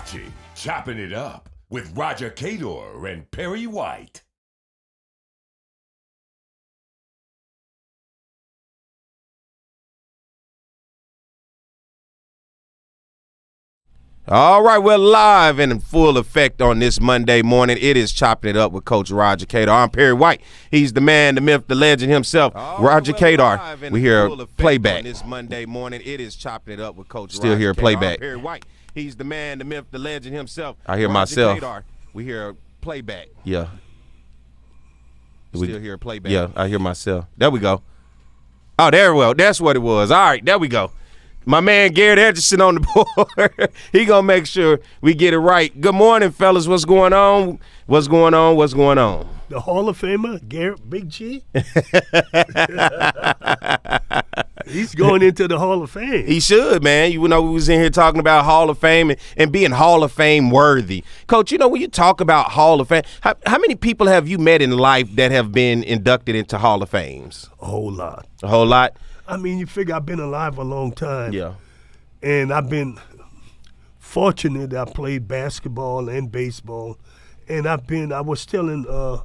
watching Chopping It Up with Roger Cador and Perry White. All right, we're live and in full effect on this Monday morning. It is Chopping It Up with Coach Roger Cador. I'm Perry White. He's the man, the myth, the legend himself, Roger Cador. We hear playback. This Monday morning, it is Chopping It Up with Coach Still Roger hear playback. I'm Perry White. He's the man, the myth, the legend himself. I hear Roger myself. Cador. We hear playback. Yeah. Still hear playback. Yeah, I hear myself. There we go. Oh, there we go. That's what it was. All right, there we go. My man Garrett Edgerson on the board. He gonna make sure we get it right. Good morning, fellas. What's going on? What's going on? What's going on? The Hall of Famer, Garrett Big G. He's going into the Hall of Fame. He should, man. You know, we was in here talking about Hall of Fame and being Hall of Fame worthy. Coach, you know, when you talk about Hall of Fame, how many people have you met in life that have been inducted into Hall of Fames? A whole lot. A whole lot? I mean, you figure I've been alive a long time. Yeah. And I've been fortunate that I played basketball and baseball. And I was telling a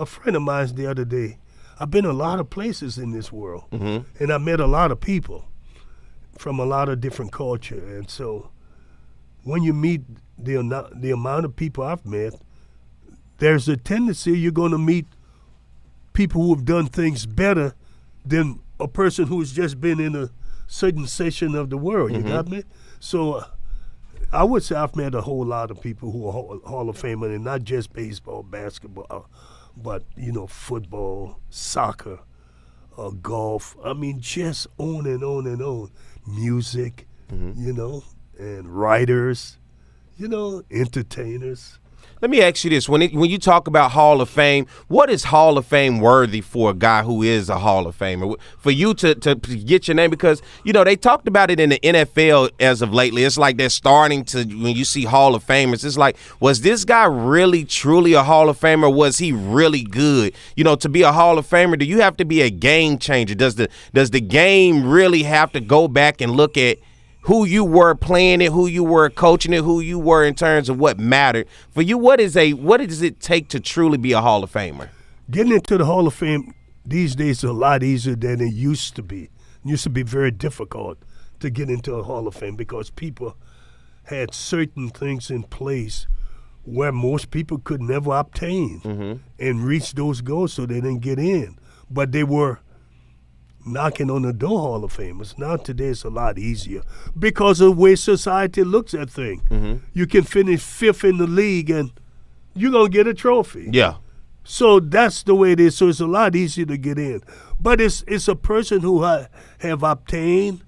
friend of mine the other day, I've been a lot of places in this world. Mm-hmm. And I met a lot of people from a lot of different culture. And so when you meet the amount of people I've met, there's a tendency you're going to meet people who have done things better than a person who's just been in a certain section of the world. You got me? So I would say I've met a whole lot of people who are Hall of Famers, and not just baseball, basketball, but, you know, football, soccer, golf. I mean, just on and on and on. Music, you know, and writers, you know, entertainers. Let me ask you this. When you talk about Hall of Fame, what is Hall of Fame worthy for a guy who is a Hall of Famer? For you to get your name, because, you know, they talked about it in the NFL as of lately. It's like they're starting to, when you see Hall of Famers, it's like, was this guy really, truly a Hall of Famer? Was he really good? You know, to be a Hall of Famer, do you have to be a game changer? Does the game really have to go back and look at who you were playing it, who you were coaching it, who you were in terms of what mattered? For you, what does it take to truly be a Hall of Famer? Getting into the Hall of Fame these days is a lot easier than it used to be. It used to be very difficult to get into a Hall of Fame because people had certain things in place where most people could never obtain and reach those goals, so they didn't get in. But they were knocking on the door Hall of Famers. Now today it's a lot easier because of the way society looks at things. You can finish fifth in the league and you're going to get a trophy. Yeah. So that's the way it is. So it's a lot easier to get in. But it's a person who have obtained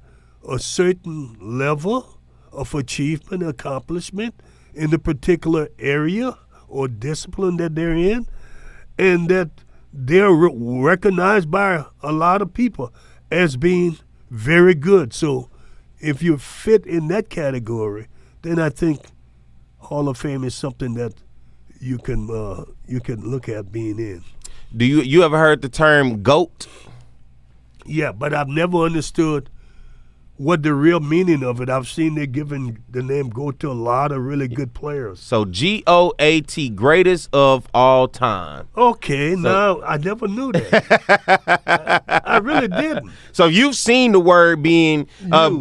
a certain level of achievement, accomplishment in the particular area or discipline that they're in, and that they're recognized by a lot of people as being very good. So if you fit in that category, then I think Hall of Fame is something that you can look at being in. Do you ever heard the term GOAT? Yeah, but I've never understood what the real meaning of it. I've seen they're giving the name GOAT to a lot of really good players. So GOAT, greatest of all time. Okay, now I never knew that. I really didn't. So you've seen the word being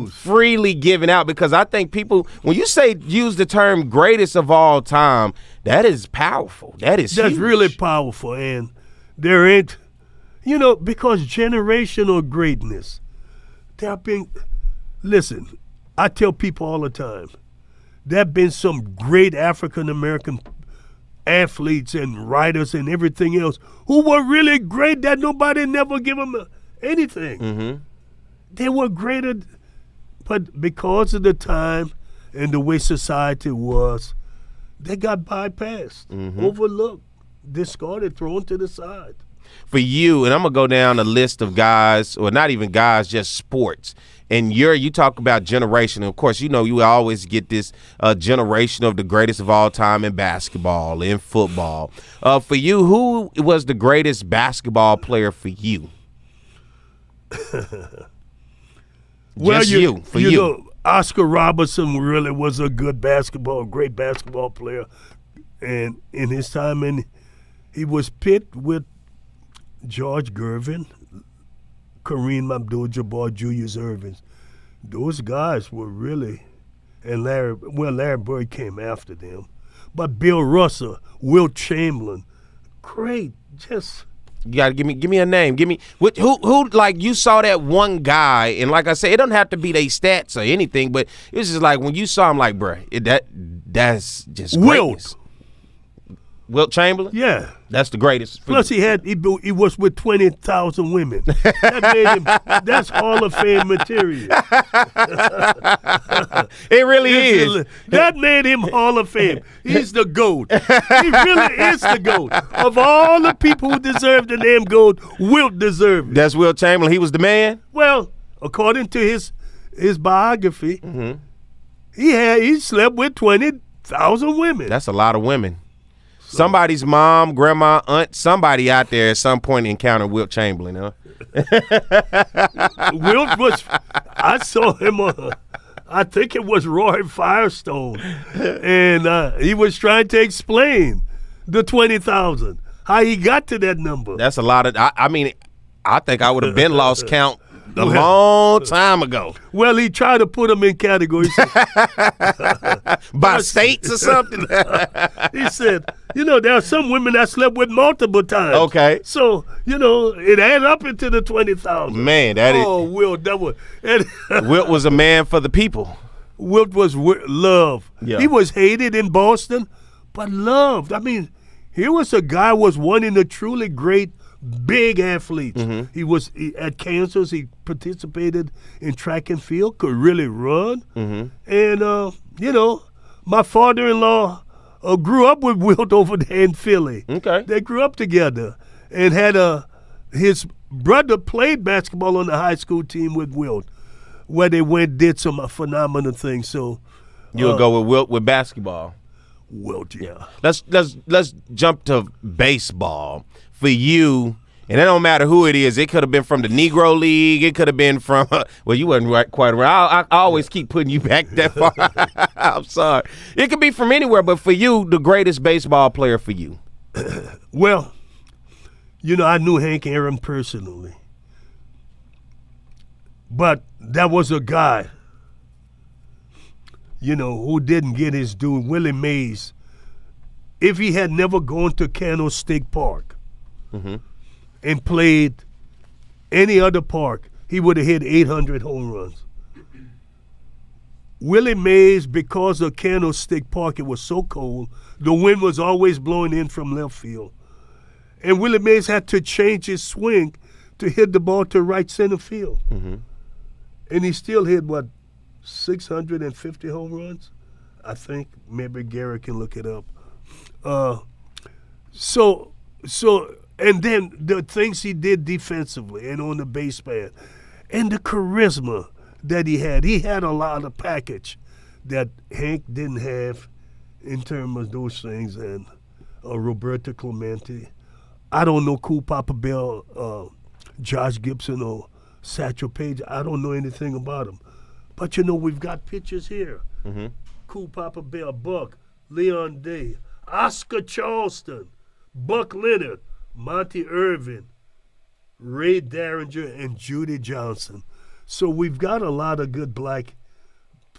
freely given out, because I think people, when you say use the term greatest of all time, that is powerful. That's huge. Really powerful. And there ain't, you know, because generational greatness, there have been. Listen, I tell people all the time, there have been some great African-American athletes and writers and everything else who were really great that nobody never give them anything. They were greater, but because of the time and the way society was, they got bypassed, overlooked, discarded, thrown to the side. For you, and I'm going to go down a list of guys, or not even guys, just sports. And you talk about generation. Of course, you know, you always get this generation of the greatest of all time in basketball, in football. For you, who was the greatest basketball player for you? Well, you. Know, Oscar Robertson really was a great basketball player, and in his time, and he was pit with George Gervin, Kareem Abdul-Jabbar, Julius Erving. Those guys were really, and Larry Bird came after them, but Bill Russell, Wilt Chamberlain, great, just. You gotta give me a name. Give me who like you saw that one guy, and like I said, it don't have to be their stats or anything, but it's just like when you saw him, like, bruh, that's just greatness. Wilt Chamberlain? Yeah. That's the greatest. Plus, he was with 20,000 women. That's Hall of Fame material. It really is. That made him Hall of Fame. He's the GOAT. He really is the GOAT. Of all the people who deserve the name GOAT, Wilt deserved it. That's Wilt Chamberlain. He was the man? Well, according to his biography, he slept with 20,000 women. That's a lot of women. Somebody's mom, grandma, aunt, somebody out there at some point encountered Wilt Chamberlain, huh? Wilt was, I saw him on, I think it was Roy Firestone, and he was trying to explain the 20,000, how he got to that number. That's a lot of, I mean, I think I would have been lost count a long time ago. Well, he tried to put them in categories. By states or something? He said, there are some women that slept with multiple times. Okay. So, it added up into the 20,000. Man, that is. Oh, Wilt, that was. Wilt was a man for the people. Wilt was loved. Yeah. He was hated in Boston, but loved. I mean, here was a guy was one in the truly great big athletes. He was at Kansas. He participated in track and field, could really run. And, my father-in-law grew up with Wilt over there in Philly. Okay. They grew up together and had his brother played basketball on the high school team with Wilt, where they did some phenomenal things. So you'll go with Wilt with basketball. Wilt, yeah. Let's jump to baseball. For you, and it don't matter who it is. It could have been from the Negro League. It could have been from, well, you wasn't quite around. I always keep putting you back that far. I'm sorry. It could be from anywhere, but for you, the greatest baseball player for you. Well, I knew Hank Aaron personally. But that was a guy, who didn't get his due. Willie Mays, if he had never gone to Candlestick Park, and played any other park, he would have hit 800 home runs. Willie Mays, because of Candlestick Park, it was so cold, the wind was always blowing in from left field. And Willie Mays had to change his swing to hit the ball to right center field. And he still hit, 650 home runs? I think. Maybe Gary can look it up. And then the things he did defensively and on the base pad, and the charisma that he had a lot of package that Hank didn't have in terms of those things. And Roberto Clemente, I don't know Cool Papa Bell, Josh Gibson, or Satchel Paige. I don't know anything about them. But, we've got pictures here. Cool Papa Bell, Buck, Leon Day, Oscar Charleston, Buck Leonard, Monty Irvin, Ray Derringer, and Judy Johnson. So we've got a lot of good black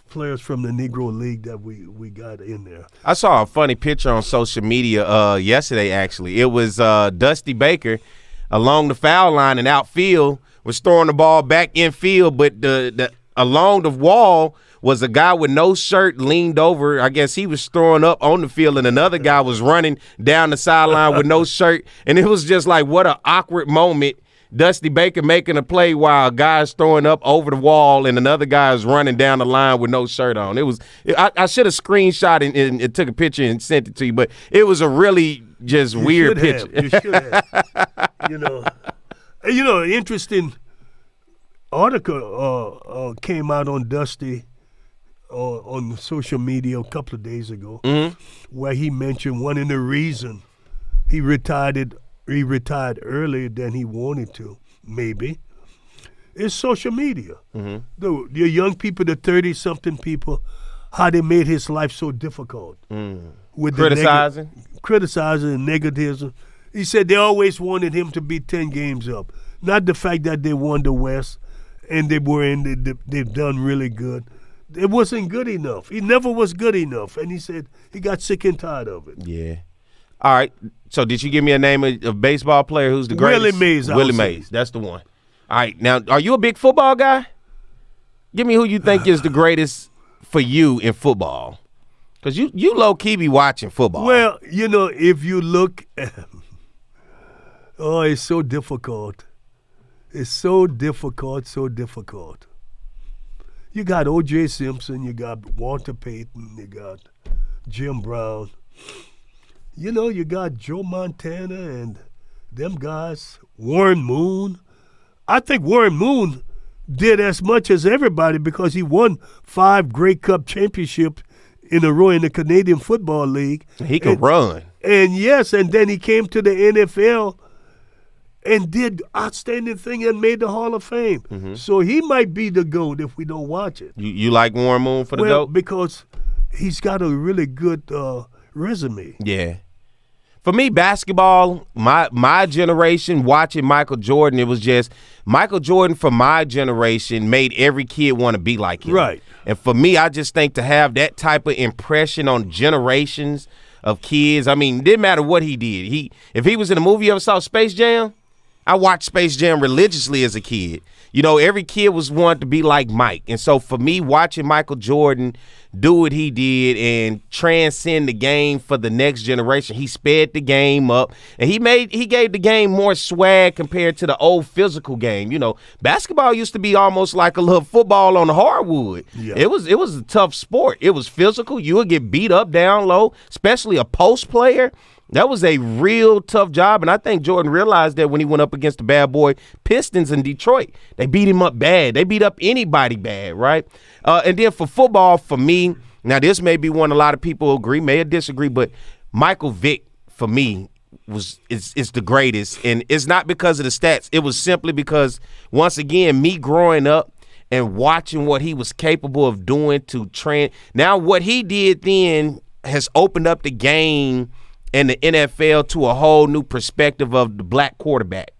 players from the Negro League that we got in there. I saw a funny picture on social media yesterday, actually. It was Dusty Baker along the foul line and outfield was throwing the ball back infield, but the along the wall was a guy with no shirt leaned over. I guess he was throwing up on the field, and another guy was running down the sideline with no shirt. And it was just like, what an awkward moment. Dusty Baker making a play while a guy's throwing up over the wall and another guy is running down the line with no shirt on. I should have screenshot and took a picture and sent it to you, but it was a really just weird picture. You should have. An interesting article came out on Dusty on social media a couple of days ago, where he mentioned one of the reasons he retired earlier than he wanted to, maybe, is social media. The young people, the 30-something people, how they made his life so difficult. With Criticizing? Criticizing and negativism. He said they always wanted him to be 10 games up. Not the fact that they won the West and they've done really good. It wasn't good enough. He never was good enough. And he said he got sick and tired of it. Yeah. All right. So did you give me a name of a baseball player who's the greatest? Willie Mays. Willie Mays. That's the one. All right. Now, are you a big football guy? Give me who you think is the greatest for you in football. Because you low-key be watching football. Well, if you look it's so difficult. It's so difficult. You got O.J. Simpson, you got Walter Payton, you got Jim Brown. You got Joe Montana and them guys, Warren Moon. I think Warren Moon did as much as everybody because he won 5 Grey Cup championships in a row in the Canadian Football League. He can run. And yes, and then he came to the NFL and did outstanding thing and made the Hall of Fame. So he might be the GOAT if we don't watch it. You like Warren Moon for the GOAT? Because he's got a really good resume. Yeah. For me, basketball, my generation, watching Michael Jordan, it was just Michael Jordan for my generation made every kid want to be like him. Right. And for me, I just think to have that type of impression on generations of kids, I mean, it didn't matter what he did. If he was in a movie, you ever saw Space Jam? I watched Space Jam religiously as a kid. Every kid was wanting to be like Mike. And so for me, watching Michael Jordan do what he did and transcend the game for the next generation, he sped the game up and he gave the game more swag compared to the old physical game. Basketball used to be almost like a little football on the hardwood. Yeah. It was a tough sport. It was physical. You would get beat up down low, especially a post player. That was a real tough job, and I think Jordan realized that when he went up against the bad boy Pistons in Detroit. They beat him up bad. They beat up anybody bad, right? And then for football, for me, now this may be one a lot of people agree, may disagree, but Michael Vick, for me, is the greatest, and it's not because of the stats. It was simply because, once again, me growing up and watching what he was capable of doing to train. Now, what he did then has opened up the game and the NFL to a whole new perspective of the black quarterback.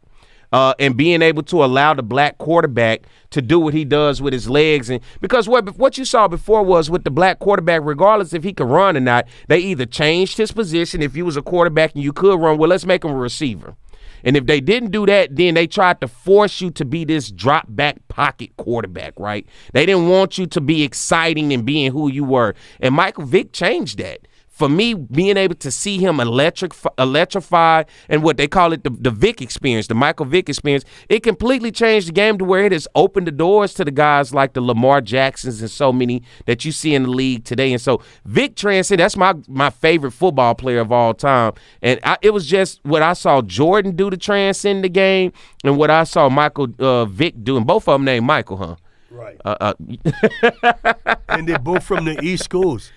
And being able to allow the black quarterback to do what he does with his legs. And because what you saw before was with the black quarterback, regardless if he could run or not, they either changed his position. If you was a quarterback and you could run, well, let's make him a receiver. And if they didn't do that, then they tried to force you to be this drop back pocket quarterback, right? They didn't want you to be exciting and being who you were. And Michael Vick changed that. For me, being able to see him electrify and what they call it, the Vick experience, the Michael Vick experience, it completely changed the game to where it has opened the doors to the guys like the Lamar Jacksons and so many that you see in the league today. And so Vick transcended. That's my favorite football player of all time. And it was just what I saw Jordan do to transcend the game and what I saw Michael Vick do. And both of them named Michael, huh? Right. And they're both from the East Coast.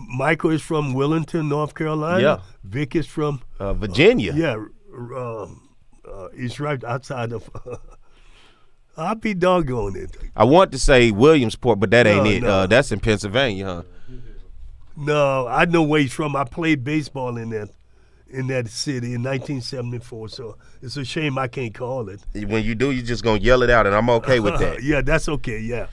Michael is from Wellington, North Carolina. Yeah. Vic is from Virginia. He's right outside of. I'll be doggone it. I want to say Williamsport, but that ain't it. No. That's in Pennsylvania, huh? No, I know where he's from. I played baseball in that city in 1974. So it's a shame I can't call it. When you do, you're just gonna yell it out, and I'm okay with that. Yeah, that's okay. Yeah.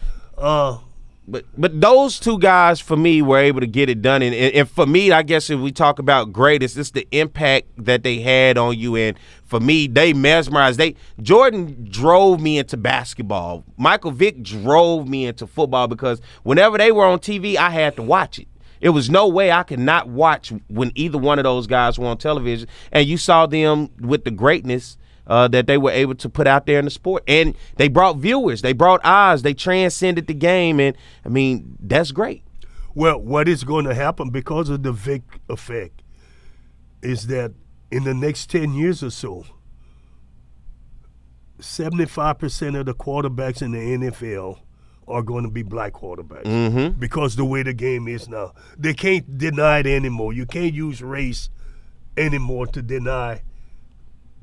But those two guys, for me, were able to get it done. And for me, I guess if we talk about greatest, it's the impact that they had on you. And for me, they mesmerized. Jordan drove me into basketball. Michael Vick drove me into football because whenever they were on TV, I had to watch it. It was no way I could not watch when either one of those guys were on television. And you saw them with the greatness that they were able to put out there in the sport. And they brought viewers. They brought eyes. They transcended the game. And, I mean, that's great. Well, what is going to happen because of the Vic effect is that in the next 10 years or so, 75% of the quarterbacks in the NFL are going to be black quarterbacks because the way the game is now. They can't deny it anymore. You can't use race anymore to deny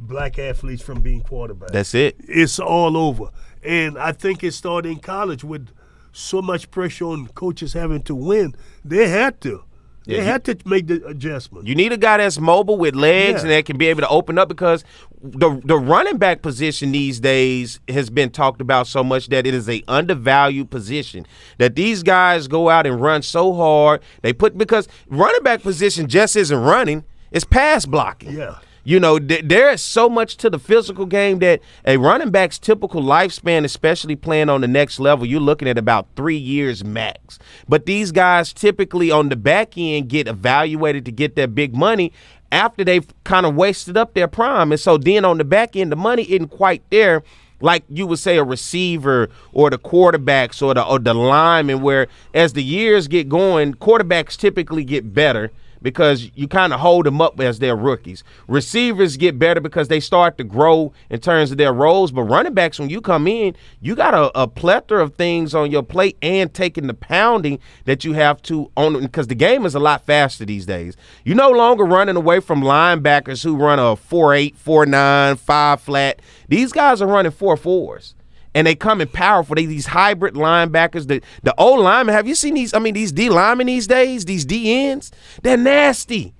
black athletes from being quarterbacks. That's it. It's all over. And I think it started in college with so much pressure on coaches having to win. They had to. They had to make the adjustment. You need a guy that's mobile with legs Yeah. and that can be able to open up, because the running back position these days has been talked about so much that it is a undervalued position. That these guys go out and run so hard. Because running back position just isn't running, it's pass blocking. Yeah. You know, there is so much to the physical game that a running back's typical lifespan, especially playing on the next level, you're looking at about 3 years max. But these guys typically on the back end get evaluated to get that big money after they've kind of wasted up their prime. And so then on the back end, the money isn't quite there like you would say a receiver or the quarterbacks or the linemen, where as the years get going, quarterbacks typically get better because you kind of hold them up as they're rookies. Receivers get better because they start to grow in terms of their roles. But running backs, when you come in, you got a plethora of things on your plate and taking the pounding that you have to on, because the game is a lot faster these days. You're no longer running away from linebackers who run a 4.8, 4.9, 5 flat. These guys are running 4.4s. And they come in powerful. They these hybrid linebackers. The old linemen, have you seen these? I mean, these D linemen these days, these D ends, they're nasty.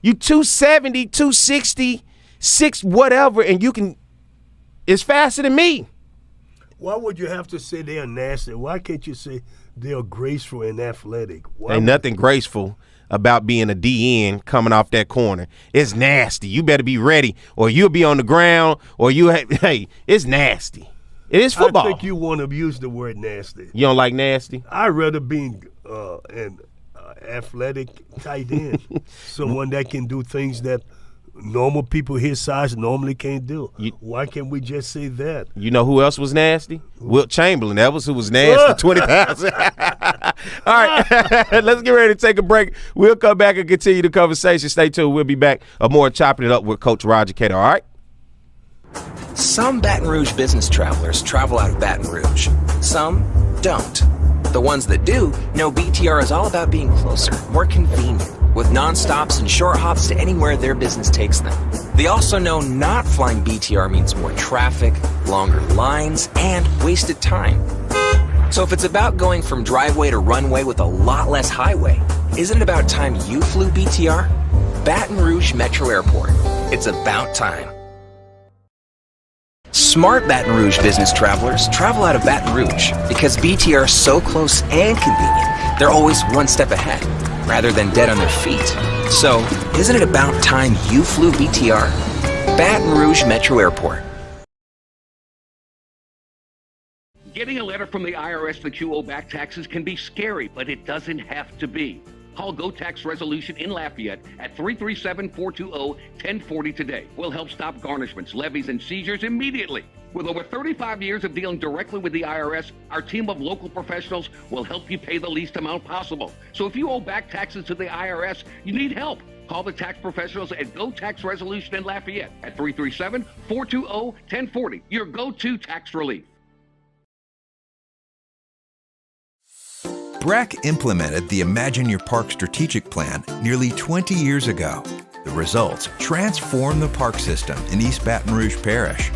You 270, 260, 6 whatever, and you can, it's faster than me. Why would you have to say they're nasty? Why can't you say they're graceful and athletic? Ain't nothing graceful about being a DN coming off that corner. It's nasty. You better be ready, or you'll be on the ground, or hey, it's nasty. It is football. I think you want to use the word nasty. You don't like nasty? I'd rather being an athletic tight end, someone that can do things that normal people his size normally can't do. Why can't we just say that? You know who else was nasty? Wilt Chamberlain. That was who was nasty. 20,000. All right, let's get ready to take a break. We'll come back and continue the conversation. Stay tuned. We'll be back. More Chopping It Up with Coach Roger Cador. All right? Some Baton Rouge business travelers travel out of Baton Rouge. Some don't. The ones that do know BTR is all about being closer, more convenient, with non-stops and short hops to anywhere their business takes them. They also know not flying BTR means more traffic, longer lines, and wasted time. So if it's about going from driveway to runway with a lot less highway, isn't it about time you flew BTR? Baton Rouge Metro Airport. It's about time. Smart Baton Rouge business travelers travel out of Baton Rouge because BTR is so close and convenient, they're always one step ahead, rather than dead on their feet. So, isn't it about time you flew BTR? Baton Rouge Metro Airport. Getting a letter from the IRS that you owe back taxes can be scary, but it doesn't have to be. Call Go Tax Resolution in Lafayette at 337-420-1040 today. We'll help stop garnishments, levies, and seizures immediately. With over 35 years of dealing directly with the IRS, our team of local professionals will help you pay the least amount possible. So if you owe back taxes to the IRS, you need help. Call the tax professionals at Go Tax Resolution in Lafayette at 337-420-1040. Your go-to tax relief. BRAC implemented the Imagine Your Park strategic plan nearly 20 years ago. The results transformed the park system in East Baton Rouge Parish.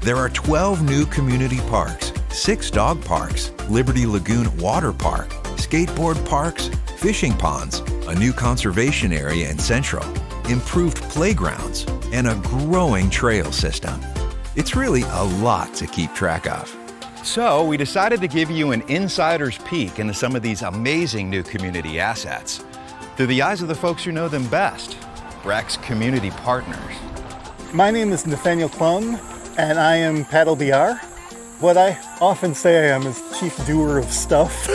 There are 12 new community parks, 6 dog parks, Liberty Lagoon Water Park, skateboard parks, fishing ponds, a new conservation area in Central, improved playgrounds, and a growing trail system. It's really a lot to keep track of. So we decided to give you an insider's peek into some of these amazing new community assets through the eyes of the folks who know them best, BRAC's community partners. My name is Nathaniel Klum, and I am Paddle BR. What I often say I am is chief doer of stuff.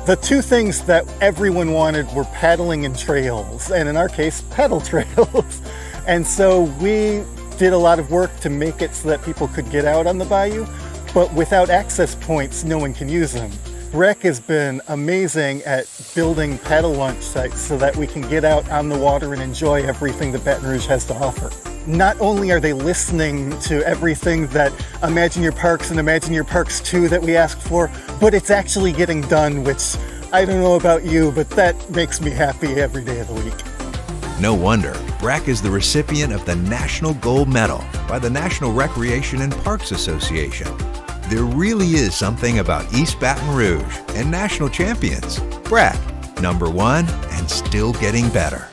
The two things that everyone wanted were paddling and trails, and in our case, paddle trails. And so we did a lot of work to make it so that people could get out on the bayou, but without access points, no one can use them. BRAC has been amazing at building paddle launch sites so that we can get out on the water and enjoy everything that Baton Rouge has to offer. Not only are they listening to everything that Imagine Your Parks and Imagine Your Parks 2 that we asked for, but it's actually getting done, which I don't know about you, but that makes me happy every day of the week. No wonder BRAC is the recipient of the National Gold Medal by the National Recreation and Parks Association. There really is something about East Baton Rouge and national champions. BRAC, #1 and still getting better.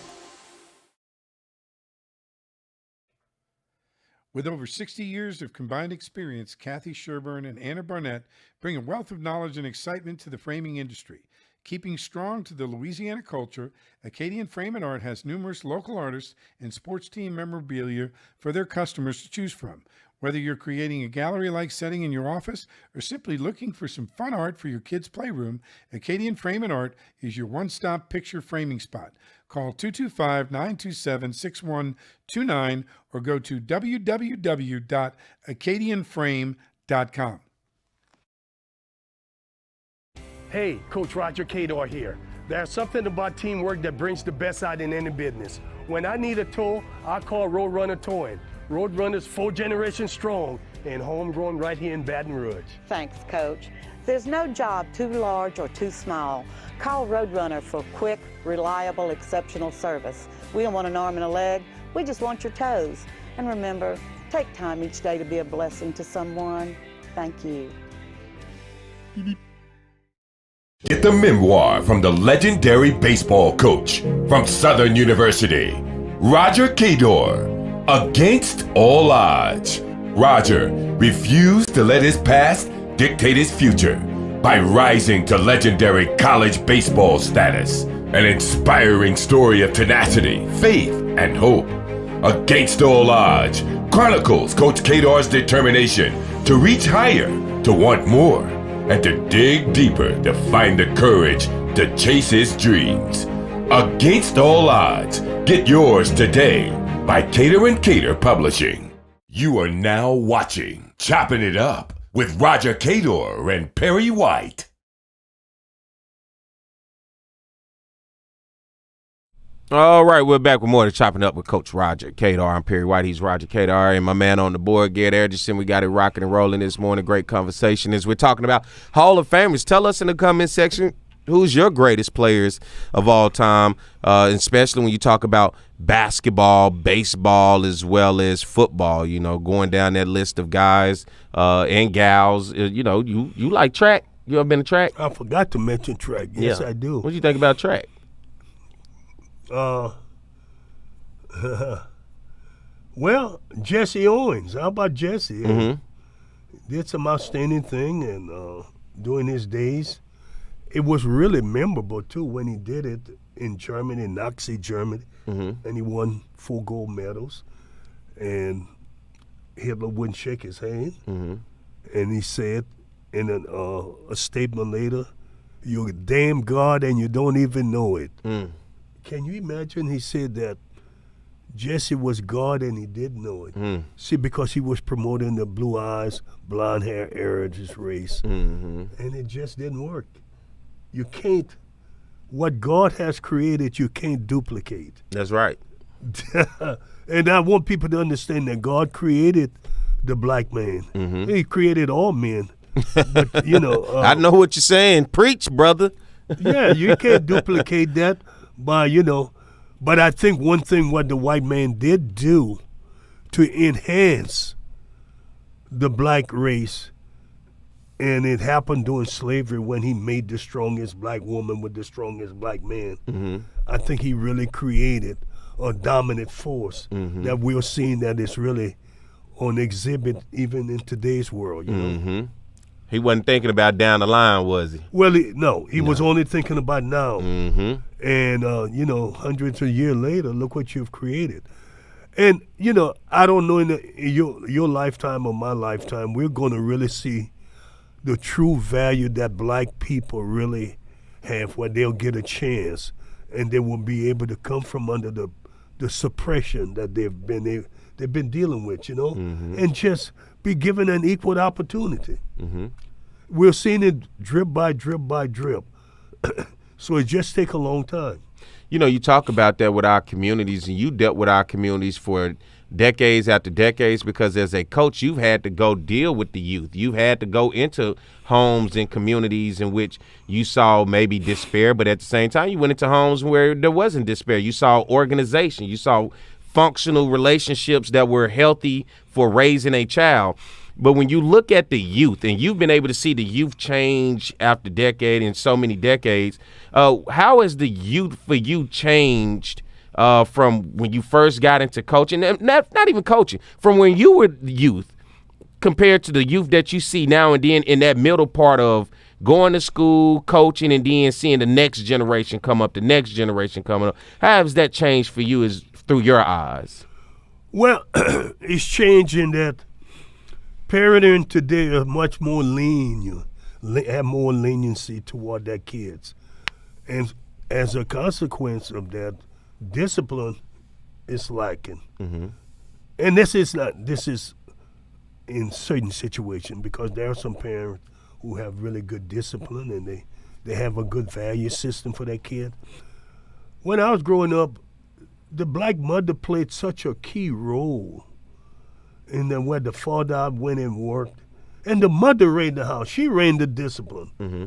With over 60 years of combined experience, Kathy Sherburne and Anna Barnett bring a wealth of knowledge and excitement to the framing industry. Keeping strong to the Louisiana culture, Acadian Frame and Art has numerous local artists and sports team memorabilia for their customers to choose from. Whether you're creating a gallery-like setting in your office or simply looking for some fun art for your kids' playroom, Acadian Frame and Art is your one-stop picture framing spot. Call 225-927-6129 or go to www.acadianframe.com. Hey, Coach Roger Cador here. There's something about teamwork that brings the best out in any business. When I need a tow, I call Roadrunner Towing. Roadrunner's 4 generations strong and homegrown right here in Baton Rouge. Thanks, Coach. There's no job too large or too small. Call Roadrunner for quick, reliable, exceptional service. We don't want an arm and a leg. We just want your toes. And remember, take time each day to be a blessing to someone. Thank you. Get the memoir from the legendary baseball coach from Southern University, Roger Cador, Against All Odds. Roger refused to let his past dictate his future by rising to legendary college baseball status. An inspiring story of tenacity, faith, and hope. Against All Odds chronicles Coach Cador's determination to reach higher, to want more, and to dig deeper to find the courage to chase his dreams. Against All Odds. Get yours today by Cador & Cador Publishing. You are now watching Choppin' It Up with Roger Cador and Perry White. All right, we're back with more to Chopping Up with Coach Roger Cador. I'm Perry White. He's Roger Cador, and my man on the board, Garrett Anderson. We got it rocking and rolling this morning. Great conversation as we're talking about Hall of Famers. Tell us in the comment section who's your greatest players of all time, especially when you talk about basketball, baseball, as well as football. You know, going down that list of guys and gals. You know, you like track? You ever been to track? I forgot to mention track. Yes, Yeah. I do. What do you think about track? Well, Jesse Owens. How about Jesse? Mm-hmm. Did some outstanding thing and during his days. It was really memorable, too, when he did it in Germany, in Nazi Germany. Mm-hmm. And he won 4 gold medals. And Hitler wouldn't shake his hand. Mm-hmm. And he said in a statement later, "You're a damn God and you don't even know it." Mm. Can you imagine? He said that Jesse was God and he didn't know it. Mm. See, because he was promoting the blue eyes, blonde hair, heritage race. Mm-hmm. And it just didn't work. You can't, what God has created, you can't duplicate. That's right. And I want people to understand that God created the black man. Mm-hmm. He created all men. But, you know. I know what you're saying. Preach, brother. Yeah, you can't duplicate that by, you know. But I think one thing what the white man did do to enhance the black race, and it happened during slavery when he made the strongest black woman with the strongest black man. Mm-hmm. I think he really created a dominant force that we're seeing that is really on exhibit even in today's world, you know. Mm-hmm. He wasn't thinking about down the line, was he? Well, he was only thinking about now. Mm-hmm. And, you know, hundreds of years later, look what you've created. And, you know, I don't know in your lifetime or my lifetime, we're going to really see the true value that black people really have, where they'll get a chance and they will be able to come from under the suppression that they've been dealing with, you know, and just be given an equal opportunity. Mm-hmm. We're seeing it drip by drip by drip. So it just take a long time. You know, you talk about that with our communities, and you dealt with our communities for decades after decades, because as a coach, you've had to go deal with the youth. You've had to go into homes and communities in which you saw maybe despair, but at the same time, you went into homes where there wasn't despair. You saw organization. You saw functional relationships that were healthy for raising a child. But when you look at the youth, and you've been able to see the youth change after decade and so many decades, how has the youth for you changed from when you first got into coaching, and not even coaching, from when you were youth compared to the youth that you see now and then in that middle part of going to school, coaching, and then seeing the next generation come up, the next generation coming up? How has that changed for you as through your eyes? Well, it's changing that parenting today are much more lenient, have more leniency toward their kids. And as a consequence of that, discipline is lacking. Mm-hmm. And this is in certain situations, because there are some parents who have really good discipline and they have a good value system for their kid. When I was growing up, the black mother played such a key role in where the father went and worked. And the mother ran the house. She ran the discipline. Mm-hmm.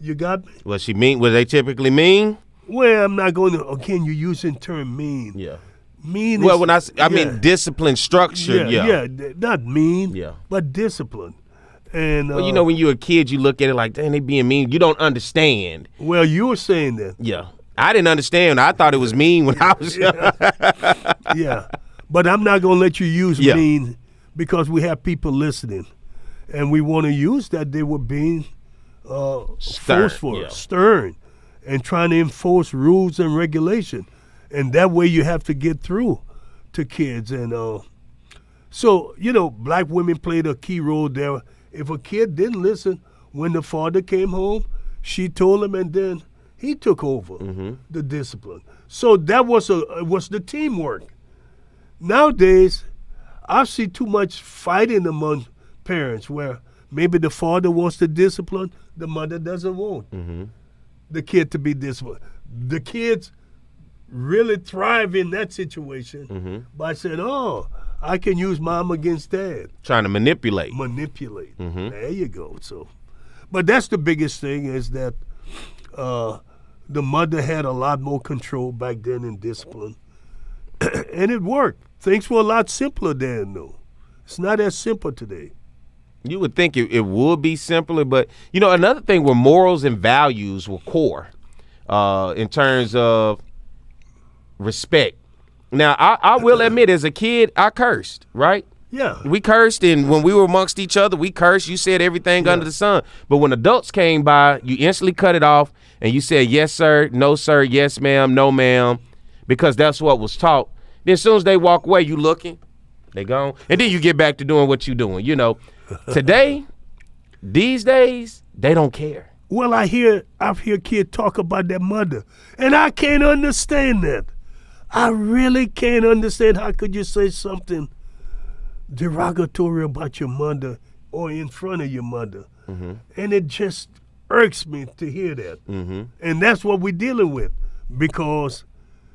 You got me? Was she mean? Was they typically mean? Well, I'm not going to, again, you're using term mean. Yeah. Mean well, is, when I mean discipline, structure, yeah, not mean, yeah, but discipline. And well, you know, when you're a kid, you look at it like, dang, they being mean. You don't understand. Well, you were saying that. Yeah. I didn't understand. I thought it was mean when I was young. Yeah. But I'm not going to let you use mean, because we have people listening. And we want to use that they were being forceful, stern, and trying to enforce rules and regulation. And that way you have to get through to kids. And so, you know, black women played a key role there. If a kid didn't listen, when the father came home, she told him, and then he took over the discipline. So that was the teamwork. Nowadays, I see too much fighting among parents where maybe the father wants to discipline, the mother doesn't want the kid to be disciplined. The kids really thrive in that situation by saying, oh, I can use mom against dad. Trying to manipulate. There you go. So, but that's the biggest thing, is that the mother had a lot more control back then in discipline. And it worked. Things were a lot simpler then, though. It's not as simple today. You would think it would be simpler, but, you know, another thing where morals and values were core in terms of respect. Now, I will admit, as a kid, I cursed, right? Yeah. We cursed, and when we were amongst each other, we cursed. You said everything under the sun. But when adults came by, you instantly cut it off, and you said, yes, sir, no, sir, yes, ma'am, no, ma'am, because that's what was taught. Then as soon as they walk away, you looking, they gone. And then you get back to doing what you're doing. You know, today, these days, they don't care. Well, I hear kids talk about their mother, and I can't understand that. I really can't understand, how could you say something derogatory about your mother or in front of your mother. And it just irks me to hear that. And that's what we're dealing with, because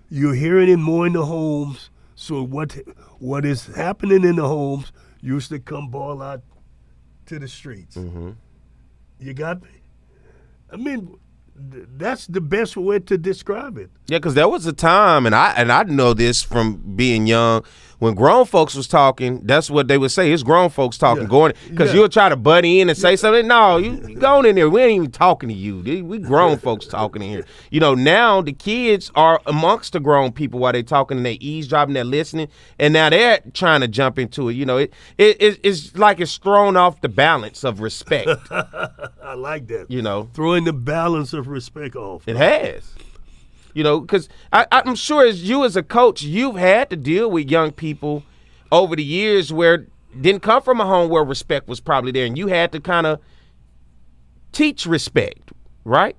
you're hearing it more in the homes. So what is happening in the homes used to come ball out to the streets. You got me? I mean, that's the best way to describe it. Yeah, because there was a time, and I know this from being young, when grown folks was talking, that's what they would say. It's grown folks talking, going, because you'll try to butt in and say something. No, you go in there. We ain't even talking to you. We grown folks talking in here. You know, now the kids are amongst the grown people while they talking, and they eavesdropping, they're listening, and now they're trying to jump into it. You know, it's like it's thrown off the balance of respect. I like that. You know, throwing the balance of respect off. It has. You know, because I'm sure as you as a coach, you've had to deal with young people over the years where didn't come from a home where respect was probably there, and you had to kind of teach respect, right?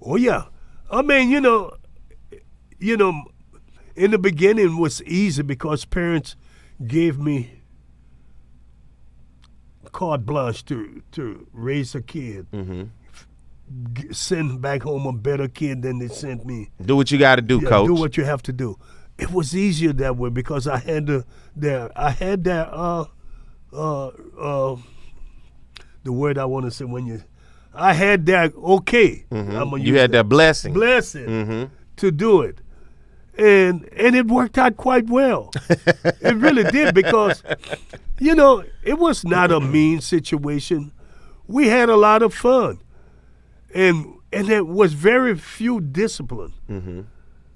Oh, yeah. I mean, you know, in the beginning it was easy because parents gave me carte blanche to raise a kid. Send back home a better kid than they sent me. Do what you got to do, coach. Do what you have to do. It was easier that way because I had the word I want to say I had that okay. You had that blessing to do it, And it worked out quite well. It really did, because, it was not a mean situation. We had a lot of fun. And there was very few discipline. Mm-hmm.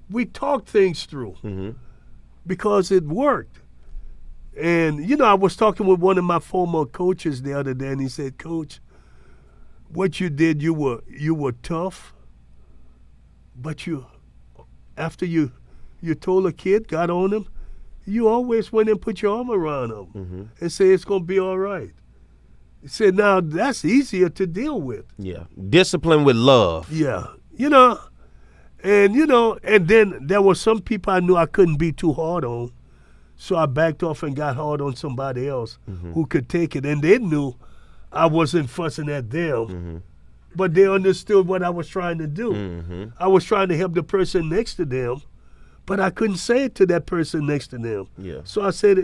We talked things through because it worked. And, I was talking with one of my former coaches the other day, and he said, Coach, what you did, you were tough, but after you told a kid, got on him, you always went and put your arm around him and say it's going to be all right. He said, now that's easier to deal with. Yeah. Discipline with love. Yeah. And then there were some people I knew I couldn't be too hard on. So I backed off and got hard on somebody else who could take it. And they knew I wasn't fussing at them, but they understood what I was trying to do. I was trying to help the person next to them, but I couldn't say it to that person next to them. Yeah. So I said,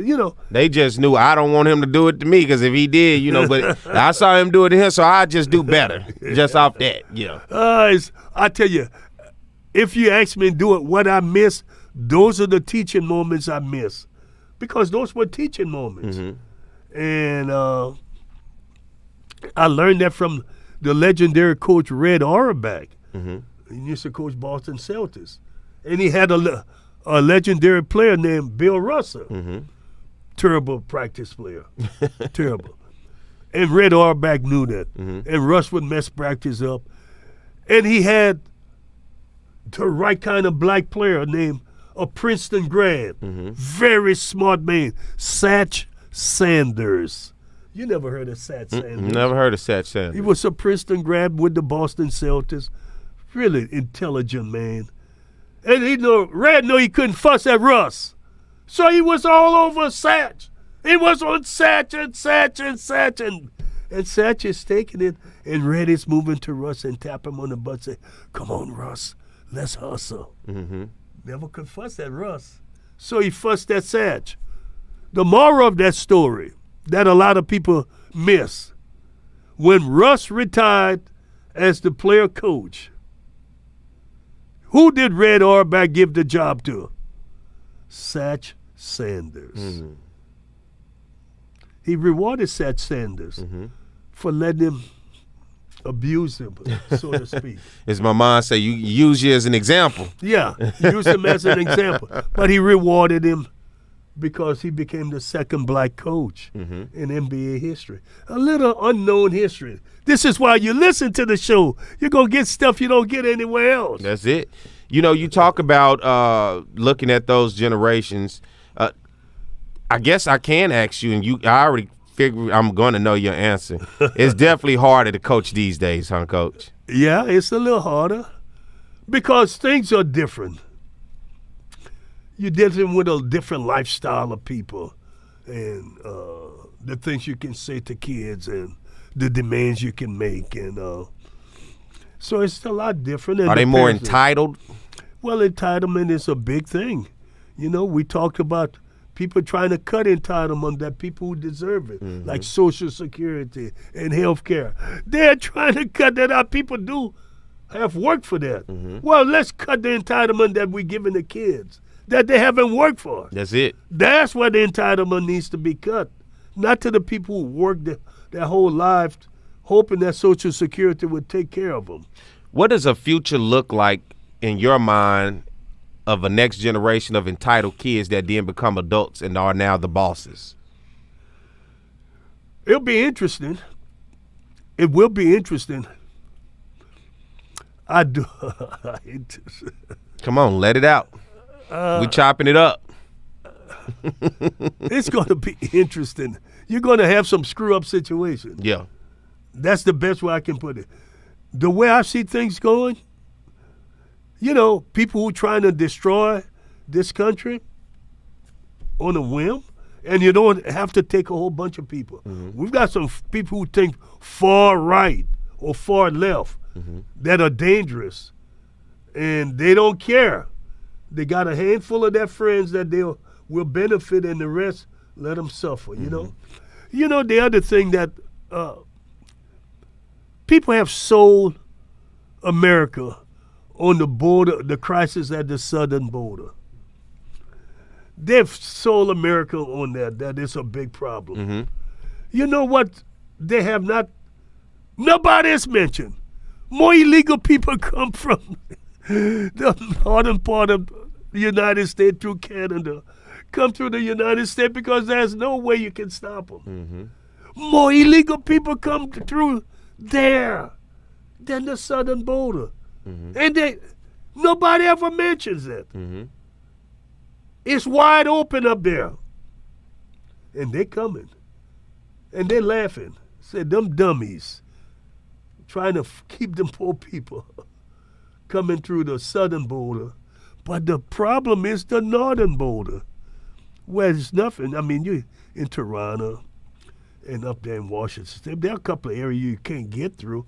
They just knew I don't want him to do it to me, because if he did, but I saw him do it to him, so I just do better just off that. Yeah. I tell you, if you ask me to do it, what I miss, those are the teaching moments I miss, because those were teaching moments. And I learned that from the legendary coach Red Auerbach. He used to coach Boston Celtics. And he had a legendary player named Bill Russell. Terrible practice player. Terrible. And Red Auerbach knew that. And Russ would mess practice up. And he had the right kind of black player named a Princeton grad. Very smart man. Satch Sanders. You never heard of Satch Sanders? Never heard of Satch Sanders. He was a Princeton grad with the Boston Celtics. Really intelligent man. And Red knew he couldn't fuss at Russ. So he was all over Satch. He was on Satch and Satch and Satch. And Satch is taking it, and Red is moving to Russ and tap him on the butt, say, come on, Russ, let's hustle. Never could fuss at Russ. So he fussed at Satch. The moral of that story that a lot of people miss, when Russ retired as the player coach, who did Red Auerbach give the job to? Satch Sanders. He rewarded Satch Sanders for letting him abuse him, so to speak. As my mom say, you use you as an example. Yeah, use him as an example. But he rewarded him because he became the second black coach in NBA history. A little unknown history. This is why you listen to the show. You're going to get stuff you don't get anywhere else. That's it. You talk about looking at those generations. I guess I can ask you, and I already figure I'm going to know your answer. It's definitely harder to coach these days, huh, Coach? Yeah, it's a little harder because things are different. You're dealing with a different lifestyle of people, and the things you can say to kids and the demands you can make. And so it's a lot different. And are they more entitled? Well, entitlement is a big thing. We talked about people trying to cut entitlement, that people who deserve it, like Social Security and health care. They're trying to cut that out. People do have worked for that. Well, let's cut the entitlement that we're giving the kids that they haven't worked for. That's it. That's where the entitlement needs to be cut, not to the people who worked their whole life hoping that Social Security would take care of them. What does a future look like in your mind of a next generation of entitled kids that then become adults and are now the bosses? It'll be interesting. It will be interesting. I do. Come on, let it out. We chopping it up. It's going to be interesting. You're going to have some screw-up situations. Yeah. That's the best way I can put it. The way I see things going, people who are trying to destroy this country on a whim, and you don't have to take a whole bunch of people. We've got some people who think far right or far left that are dangerous, and they don't care. They got a handful of their friends that they will benefit, and the rest let them suffer. The other thing that people have sold America on the border, the crisis at the southern border. they've sold America on that it's a big problem. You know what they have not, nobody has mentioned? More illegal people come from the northern part of the United States through Canada, come through the United States because there's no way you can stop them. More illegal people come through there than the southern border. And nobody ever mentions it. It's wide open up there. And they coming. And they laughing. Say, them dummies trying to keep them poor people coming through the southern border. But the problem is the northern border, where there's nothing. I mean, you in Toronto and up there in Washington State, there are a couple of areas you can't get through,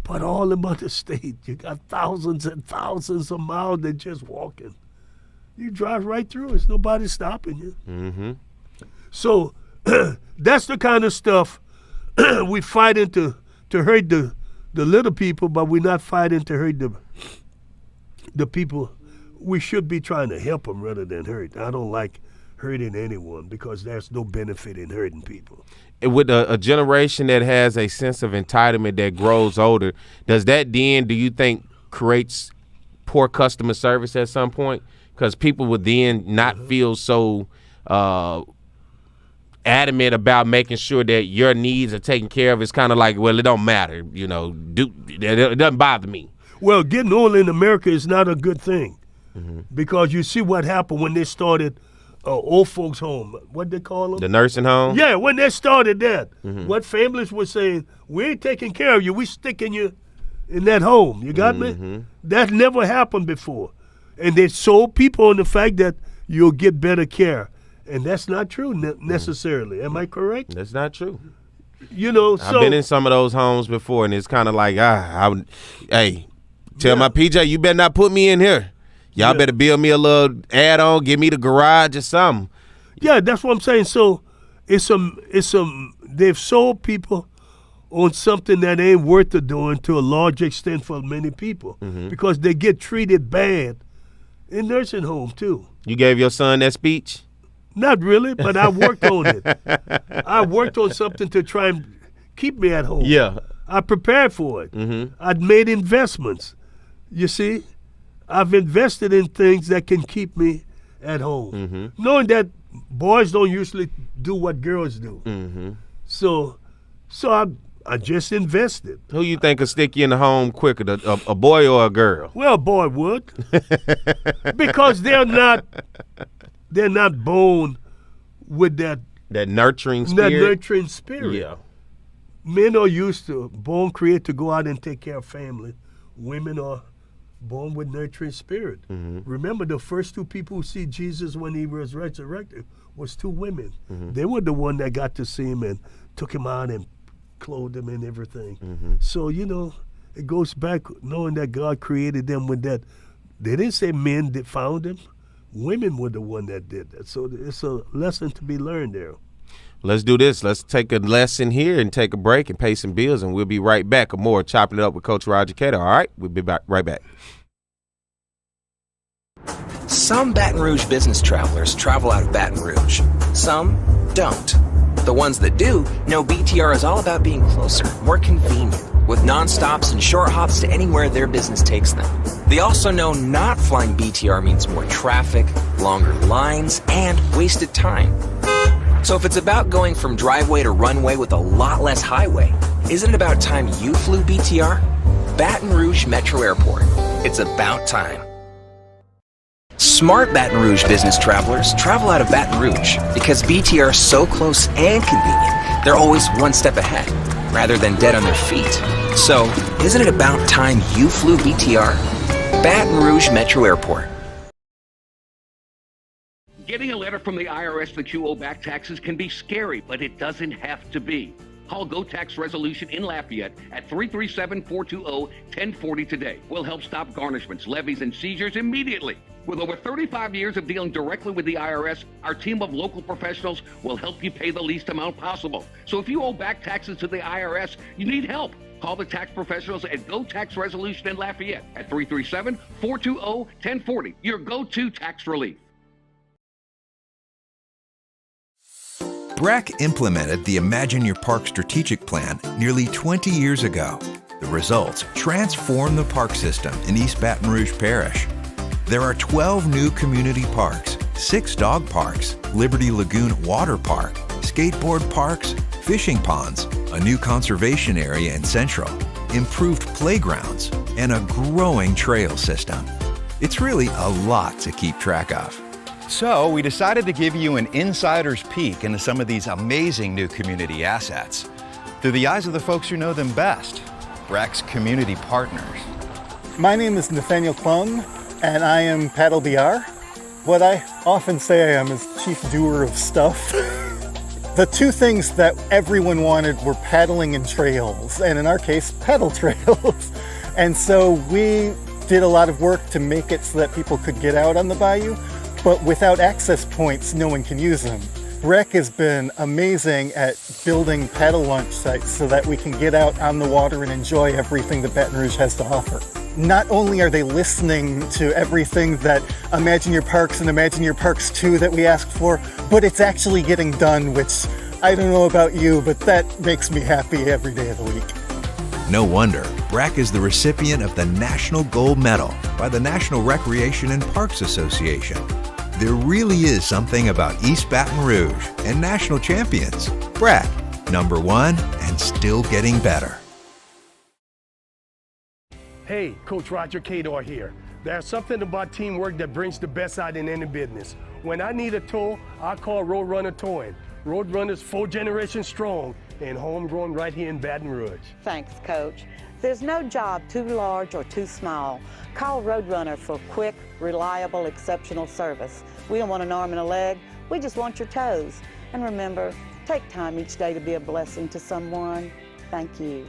but all them other states, you got thousands and thousands of miles they're just walking. You drive right through, there's nobody stopping you. So that's the kind of stuff we fighting to hurt the little people, but we're not fighting to hurt the people. We should be trying to help them rather than hurt. I don't like hurting anyone because there's no benefit in hurting people. With a generation that has a sense of entitlement that grows older, does that then, do you think, creates poor customer service at some point? Because people would then not feel so adamant about making sure that your needs are taken care of. It's kind of like, well, it don't matter, it doesn't bother me. Well, getting old in America is not a good thing. Because you see what happened when they started old folks' home. What they call them? The nursing home? Yeah, when they started that. What families were saying, we ain't taking care of you. We sticking you in that home. You got me? That never happened before. And they sold people on the fact that you'll get better care. And that's not true necessarily. Am I correct? That's not true. I've been in some of those homes before, and it's kind of like, hey, tell my PJ, you better not put me in here. Y'all better build me a little add-on, give me the garage or something. Yeah, that's what I'm saying. So they've sold people on something that ain't worth the doing to a large extent for many people because they get treated bad in nursing home too. You gave your son that speech? Not really, but I worked on it. I worked on something to try and keep me at home. Yeah. I prepared for it. I'd made investments. You see? I've invested in things that can keep me at home, knowing that boys don't usually do what girls do. So I just invested. Who you think will stick you in the home quicker, a boy or a girl? Well, a boy would, because they're not born with that nurturing spirit. That nurturing spirit. Yeah. Men are used to created to go out and take care of family. Women are born with nurturing spirit. Remember, the first two people who see Jesus when he was resurrected was two women. They were the one that got to see him and took him out and clothed him and everything. So, it goes back knowing that God created them with that. They didn't say men that found him. Women were the one that did that. So it's a lesson to be learned there. Let's do this. Let's take a lesson here and take a break and pay some bills, and we'll be right back with more Chopping It Up with Coach Roger Cador. All right? We'll be right back. Some Baton Rouge business travelers travel out of Baton Rouge. Some don't. The ones that do know BTR is all about being closer, more convenient, with non-stops and short hops to anywhere their business takes them. They also know not flying BTR means more traffic, longer lines, and wasted time. So if it's about going from driveway to runway with a lot less highway, isn't it about time you flew BTR? Baton Rouge Metro Airport. It's about time. Smart Baton Rouge business travelers travel out of Baton Rouge because BTR is so close and convenient, they're always one step ahead, rather than dead on their feet. So, isn't it about time you flew BTR? Baton Rouge Metro Airport. Getting a letter from the IRS that you owe back taxes can be scary, but it doesn't have to be. Call Go Tax Resolution in Lafayette at 337-420-1040 today. We'll help stop garnishments, levies, and seizures immediately. With over 35 years of dealing directly with the IRS, our team of local professionals will help you pay the least amount possible. So if you owe back taxes to the IRS, you need help. Call the tax professionals at Go Tax Resolution in Lafayette at 337-420-1040. Your go-to tax relief. Breck implemented the Imagine Your Park strategic plan nearly 20 years ago. The results transformed the park system in East Baton Rouge Parish. There are 12 new community parks, 6 dog parks, Liberty Lagoon Water Park, skateboard parks, fishing ponds, a new conservation area in Central, improved playgrounds, and a growing trail system. It's really a lot to keep track of. So we decided to give you an insider's peek into some of these amazing new community assets through the eyes of the folks who know them best, Breck's community partners. My name is Nathaniel Klum, and I am Paddle BR. What I often say I am is chief doer of stuff. The two things that everyone wanted were paddling and trails, and in our case, paddle trails. And so we did a lot of work to make it so that people could get out on the bayou, but without access points, no one can use them. Breck has been amazing at building paddle launch sites so that we can get out on the water and enjoy everything that Baton Rouge has to offer. Not only are they listening to everything that Imagine Your Parks and Imagine Your Parks 2 that we asked for, but it's actually getting done, which I don't know about you, but that makes me happy every day of the week. No wonder Breck is the recipient of the National Gold Medal by the National Recreation and Parks Association. There really is something about East Baton Rouge and national champions. Breck, #1 and still getting better. Hey, Coach Roger Cador here. There's something about teamwork that brings the best out in any business. When I need a tow, I call Roadrunner Towing. Roadrunner's 4 generations strong and homegrown right here in Baton Rouge. Thanks, Coach. There's no job too large or too small. Call Roadrunner for quick, reliable, exceptional service. We don't want an arm and a leg, we just want your toes. And remember, take time each day to be a blessing to someone. Thank you.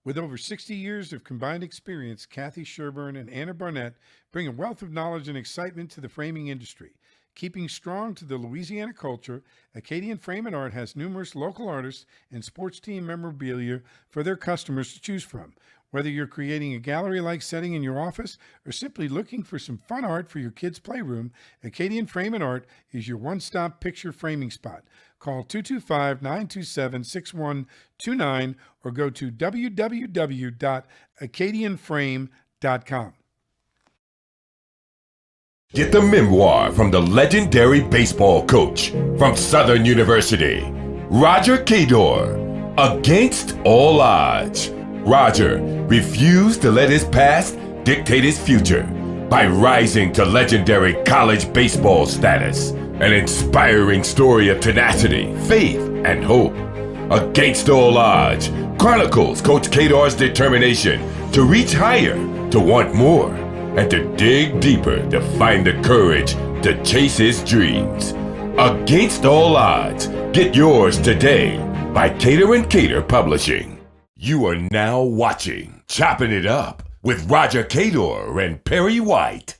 With over 60 years of combined experience, Kathy Sherburne and Anna Barnett bring a wealth of knowledge and excitement to the framing industry. Keeping strong to the Louisiana culture, Acadian Frame and Art has numerous local artists and sports team memorabilia for their customers to choose from. Whether you're creating a gallery-like setting in your office or simply looking for some fun art for your kids' playroom, Acadian Frame and Art is your one-stop picture framing spot. Call 225-927-6129 or go to www.acadianframe.com. Get the memoir from the legendary baseball coach from Southern University, Roger Cador, Against All Odds. Roger refused to let his past dictate his future by rising to legendary college baseball status. An inspiring story of tenacity, faith, and hope. Against All Odds chronicles Coach Cador's determination to reach higher, to want more, and to dig deeper to find the courage to chase his dreams. Against All Odds. Get yours today by Cador and Cador Publishing. You are now watching Choppin' It Up with Roger Cador and Perry White.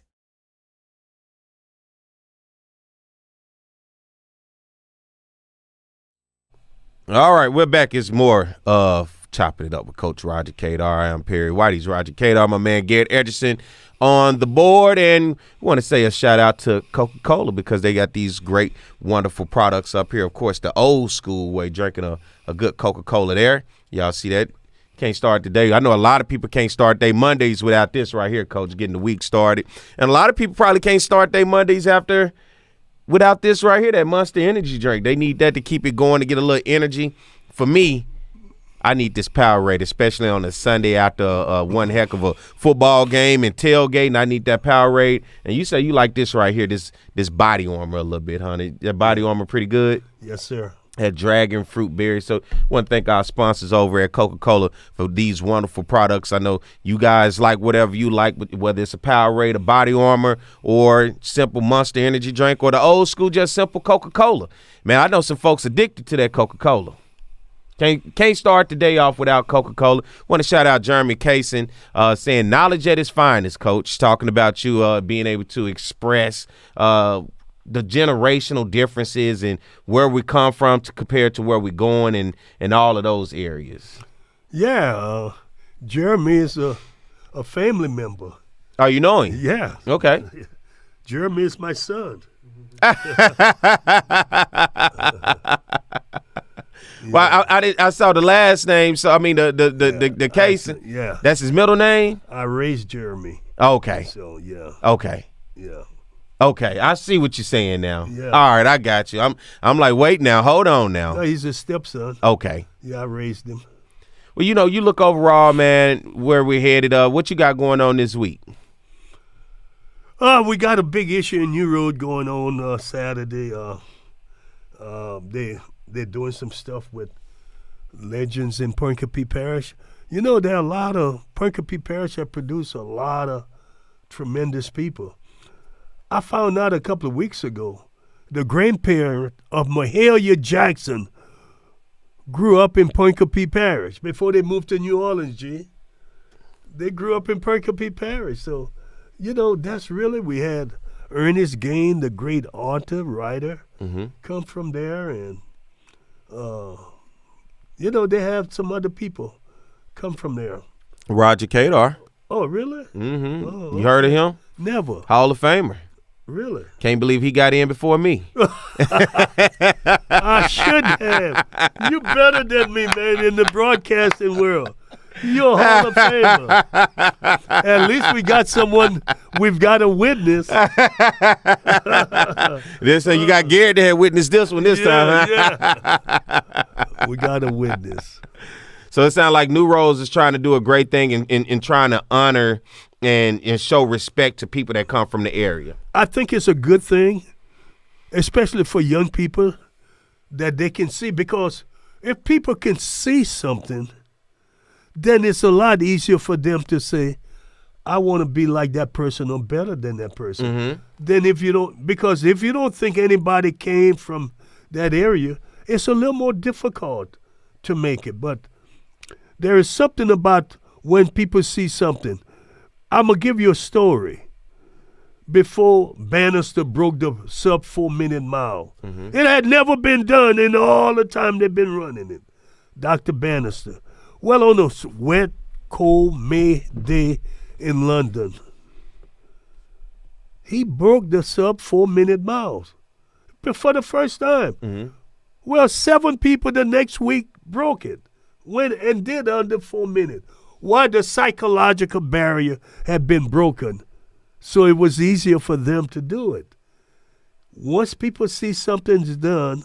All right, we're back. It's more of Chopping It Up with Coach Roger Cador. I'm Perry White. He's Roger Cador. My man Garrett Edgerson on the board. And we want to say a shout out to Coca-Cola because they got these great, wonderful products up here. Of course, the old school way, drinking a good Coca-Cola there. Y'all see that? Can't start the day. I know a lot of people can't start their Mondays without this right here, Coach, getting the week started. And a lot of people probably can't start their Mondays without this right here, that Monster Energy drink. They need that to keep it going, to get a little energy. For me, I need this Powerade, especially on a Sunday after one heck of a football game and tailgating. I need that Powerade. And you say you like this right here, this Body Armor a little bit, honey. That Body Armor pretty good? Yes, sir. That dragon fruit berry. So I want to thank our sponsors over at Coca-Cola for these wonderful products. I know you guys like whatever you like, whether it's a Powerade, a Body Armor, or simple Monster Energy drink, or the old school just simple Coca-Cola. Man, I know some folks addicted to that Coca-Cola. Can't start the day off without Coca-Cola. Want to shout out Jeremy Kaysen, saying knowledge at its finest, Coach, talking about you being able to express the generational differences and where we come from compared to where we're going and all of those areas. Yeah, Jeremy is a family member. Oh, you know him? Yeah. Okay. Jeremy is my son. Well, I saw the last name, so I mean the case. Yeah. That's his middle name? I raised Jeremy. Okay. So, yeah. Okay. Yeah. Okay. I see what you're saying now. Yeah. All right, I got you. I'm like, wait now, hold on now. No, he's a stepson. Okay. Yeah, I raised him. Well, you look overall, man, where we're headed. What you got going on this week? We got a big issue in New Road going on Saturday. They're doing some stuff with legends in Punkapi Parish. There are a lot of Punkapi Parish that produce a lot of tremendous people. I found out a couple of weeks ago, the grandparent of Mahalia Jackson grew up in Punkapi Parish before they moved to New Orleans, G. They grew up in Punkapi Parish. So, that's really, we had Ernest Gain, the great author, writer, come from there. And, they have some other people come from there. Roger Cador. Oh, really? Mm-hmm. Oh, You heard of him? Never. Hall of Famer. Really? Can't believe he got in before me. I should have. You better than me, man, in the broadcasting world. You're a Hall of Famer. At least we got someone, we've got a witness. You got Garrett to have witnessed this one this time, huh? Yeah. We got a witness. So it sounds like New Rose is trying to do a great thing in trying to honor and show respect to people that come from the area. I think it's a good thing, especially for young people, that they can see. Because if people can see something, then it's a lot easier for them to say, I want to be like that person or better than that person. Then if you don't think anybody came from that area, it's a little more difficult to make it. But there is something about when people see something. I'm going to give you a story. Before Bannister broke the sub 4-minute mile, it had never been done in all the time they've been running it. Dr. Bannister. Well, on a wet, cold May day in London, he broke the sub 4-minute miles for the first time. Well, 7 people the next week broke it, went and did under 4 minutes. Why? The psychological barrier had been broken, so it was easier for them to do it. Once people see something's done,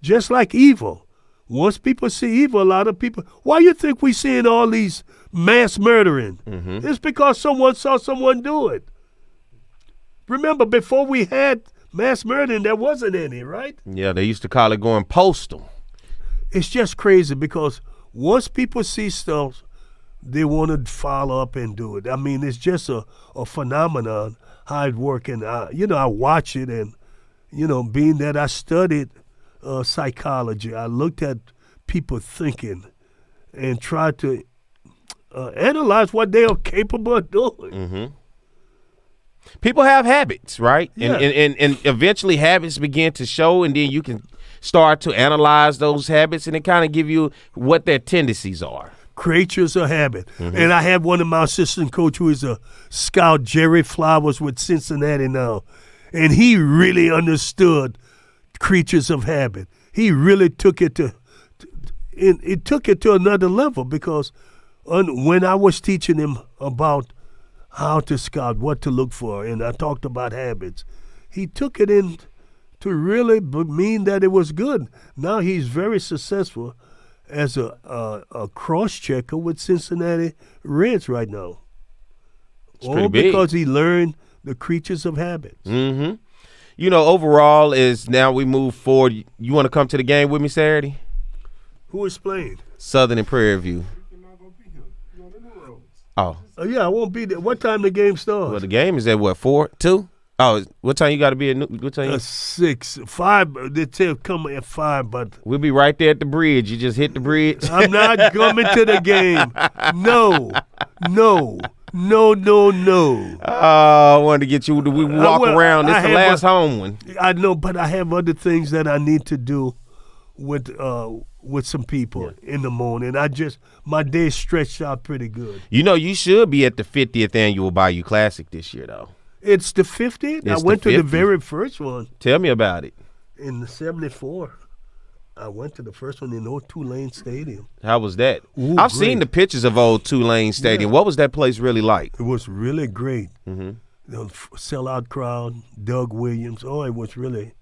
just like evil, once people see evil, a lot of people, why you think we seeing all these mass murdering? It's because someone saw someone do it. Remember, before we had mass murdering, there wasn't any, right? Yeah, they used to call it going postal. It's just crazy because once people see stuff, they want to follow up and do it. I mean, it's just a phenomenon, how it works. And, I watch it and, being that I studied psychology, I looked at people thinking and tried to analyze what they are capable of doing. People have habits, right? Yeah. And eventually habits begin to show, and then you can start to analyze those habits, and it kind of give you what their tendencies are. Creatures of habit. And I have one of my assistant coach who is a scout, Jerry Flowers with Cincinnati now. And he really understood creatures of habit. He really took it to another level because when I was teaching him about how to scout, what to look for, and I talked about habits, he took it in to really mean that it was good. Now he's very successful as a cross-checker with Cincinnati Reds right now. All because he learned the creatures of habits. Overall is now we move forward. You want to come to the game with me Saturday? Who is playing? Southern and Prairie View. Oh. Yeah, I won't be there. What time the game starts? Well, the game is at what, 4, 2? Oh, what time you got to be at? What time? 6, 5. They tell come at 5, but we'll be right there at the bridge. You just hit the bridge. I'm not coming to the game. No. I wanted to get you. We walk around. It's the last home one. I know, but I have other things that I need to do with with some people in the morning. My day stretched out pretty good. You know, you should be at the 50th annual Bayou Classic this year, though. It's the 50th? I went to the very first one. Tell me about it. In the 74. I went to the first one in old Tulane Stadium. How was that? Ooh, I've great. seen the pictures of old Tulane Stadium. What was that place really like? It was really great. The sellout crowd, Doug Williams. Oh, it was really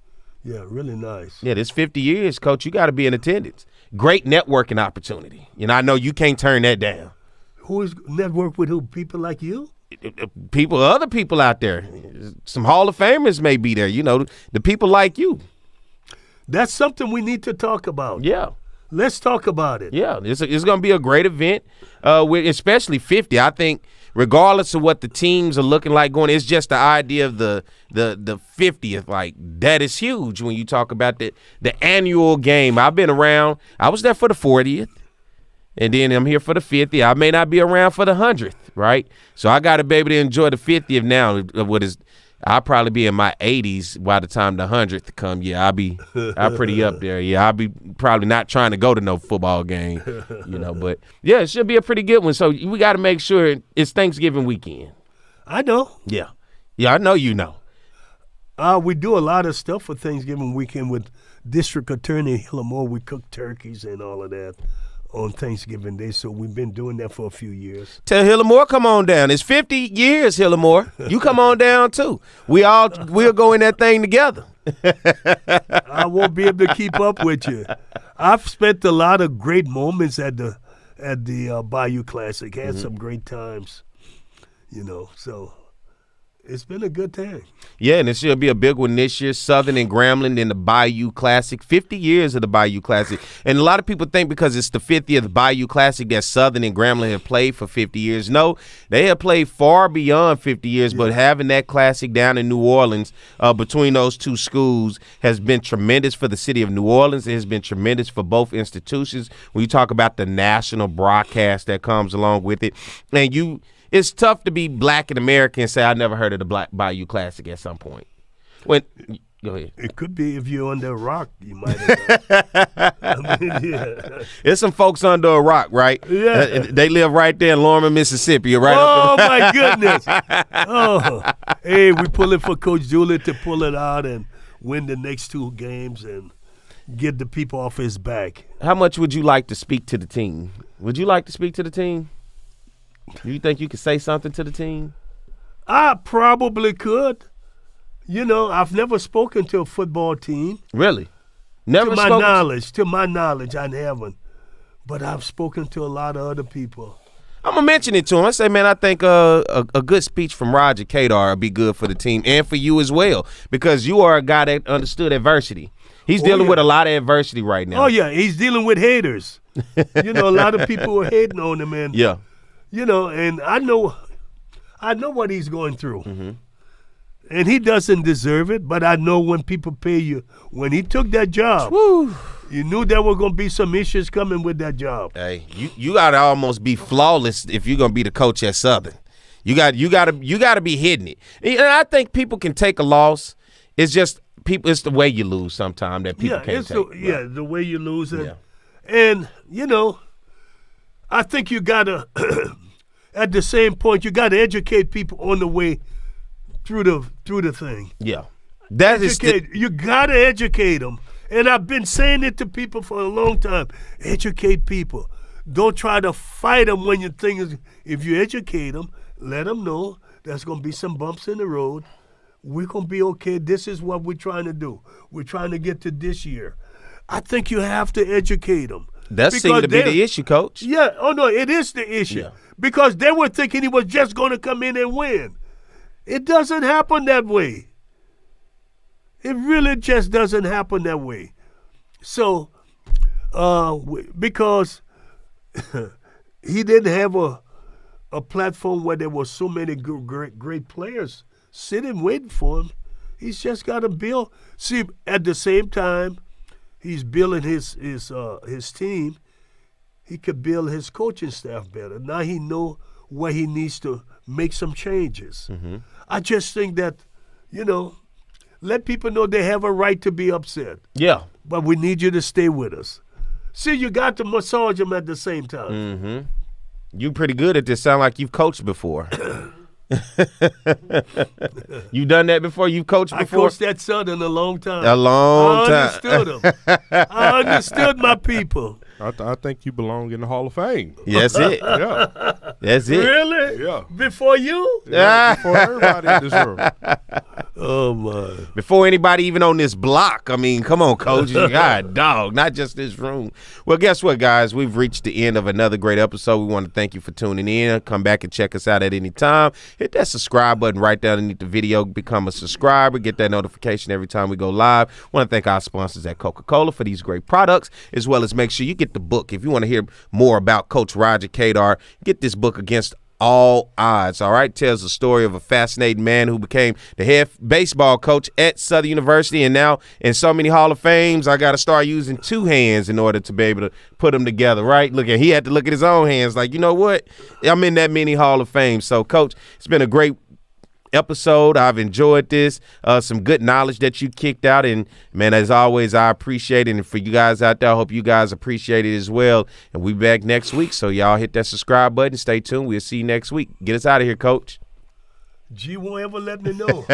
nice. Yeah, this 50 years, Coach, you got to be in attendance. Great networking opportunity. You know, I know you can't turn that down. Who is network with who? People like you? Other people out there. Some Hall of Famers may be there. You know, the people like you. That's something we need to talk about. Yeah. Let's talk about it. Yeah, it's going to be a great event, with especially 50. I think regardless of what the teams are looking like going, it's just the idea of the 50th. Like, that is huge when you talk about the annual game. I've been around. I was there for the 40th. And then I'm here for the 50th. I may not be around for the 100th, right? So I got to be able to enjoy the 50th now. I'll probably be in my 80s by the time the 100th come. Yeah, I'll pretty up there. Yeah, I'll be probably not trying to go to no football game, you know. But, yeah, it should be a pretty good one. So we got to make sure it's Thanksgiving weekend. I know. Yeah. Yeah, I know you know. We do a lot of stuff for Thanksgiving weekend with District Attorney Hillamore. We cook turkeys and all of that on Thanksgiving Day, so we've been doing that for a few years. Tell Hillamore, come on down. It's 50 years, Hillamore. You come on down too. We'll go in that thing together. I won't be able to keep up with you. I've spent a lot of great moments at the Bayou Classic. Had some great times, you know. So it's been a good time. Yeah, and it should be a big one this year. Southern and Grambling in the Bayou Classic. 50 years of the Bayou Classic. And a lot of people think because it's the 50th Bayou Classic that Southern and Grambling have played for 50 years. No, they have played far beyond 50 years, but having that classic down in New Orleans between those two schools has been tremendous for the city of New Orleans. It has been tremendous for both institutions. When you talk about the national broadcast that comes along with it, and it's tough to be black and American and say, I never heard of the Black Bayou Classic at some point. Go ahead. It could be if you're under a rock, you might have. I mean, yeah. There's some folks under a rock, right? Yeah. They live right there in Lorman, Mississippi. Right oh, my goodness. Oh, hey, we pulling for Coach Juliet to pull it out and win the next two games and get the people off his back. How much would you like to speak to the team? Would you like to speak to the team? Do you think you could say something to the team? I probably could. You know, I've never spoken to a football team. Really? Never to spoken? To my knowledge, I haven't. But I've spoken to a lot of other people. I'm going to mention it to him. I say, man, I think a good speech from Roger Cador would be good for the team and for you as well, because you are a guy that understood adversity. He's dealing with a lot of adversity right now. Oh, yeah. He's dealing with haters. You know, a lot of people are hating on him. And, yeah. You know, and I know what he's going through. Mm-hmm. And he doesn't deserve it, but I know when people pay you. When he took that job, you knew there were going to be some issues coming with that job. Hey, you got to almost be flawless if you're going to be the coach at Southern. You got to be hitting it. And I think people can take a loss. It's just it's the way you lose sometimes that people can't take. The way you lose it. Yeah. And, you know, I think you got to, at the same point, you got to educate people on the way through the thing. Yeah. You got to educate them. And I've been saying it to people for a long time. Educate people. Don't try to fight them when your thing is, if you educate them, let them know there's going to be some bumps in the road. We're going to be okay. This is what we're trying to do. We're trying to get to this year. I think you have to educate them. That seemed to be the issue, Coach. Yeah. Oh, no, it is the issue. Yeah. Because they were thinking he was just going to come in and win. It doesn't happen that way. It really just doesn't happen that way. So, because he didn't have a platform where there were so many great players sitting waiting for him, he's just got to build. See, at the same time, he's building his team. He could build his coaching staff better. Now he know where he needs to make some changes. Mm-hmm. I just think that, you know, let people know they have a right to be upset. Yeah. But we need you to stay with us. See, you got to massage them at the same time. Mm-hmm. You pretty good at this. Sound like you've coached before. You done that before? You've coached before? I coached that Southern a long time. A long time. I understood them. I understood my people. I think you belong in the Hall of Fame. That's it. Yeah. That's it. Really? Yeah. Before you? Yeah, before everybody in this room. Oh, my. Before anybody even on this block. I mean, come on, coach. God, dog, not just this room. Well, guess what, guys? We've reached the end of another great episode. We want to thank you for tuning in. Come back and check us out at any time. Hit that subscribe button right down underneath the video. Become a subscriber. Get that notification every time we go live. Want to thank our sponsors at Coca-Cola for these great products, as well as make sure you get the book. If you want to hear more about Coach Roger Cador, get this book, Against All Odds. All right, tells the story of a fascinating man who became the head baseball coach at Southern University, and now in so many Hall of Fames, I got to start using two hands in order to be able to put them together. Right? He had to look at his own hands. Like, you know what? I'm in that many Hall of Fame. So, Coach, it's been a great episode. I've enjoyed this. Some good knowledge that you kicked out, and man, as always, I appreciate it. And for you guys out there, I hope you guys appreciate it as well. And we'll be back next week, so y'all hit that subscribe button. Stay tuned. We'll see you next week. Get us out of here, Coach. G won't ever let me know.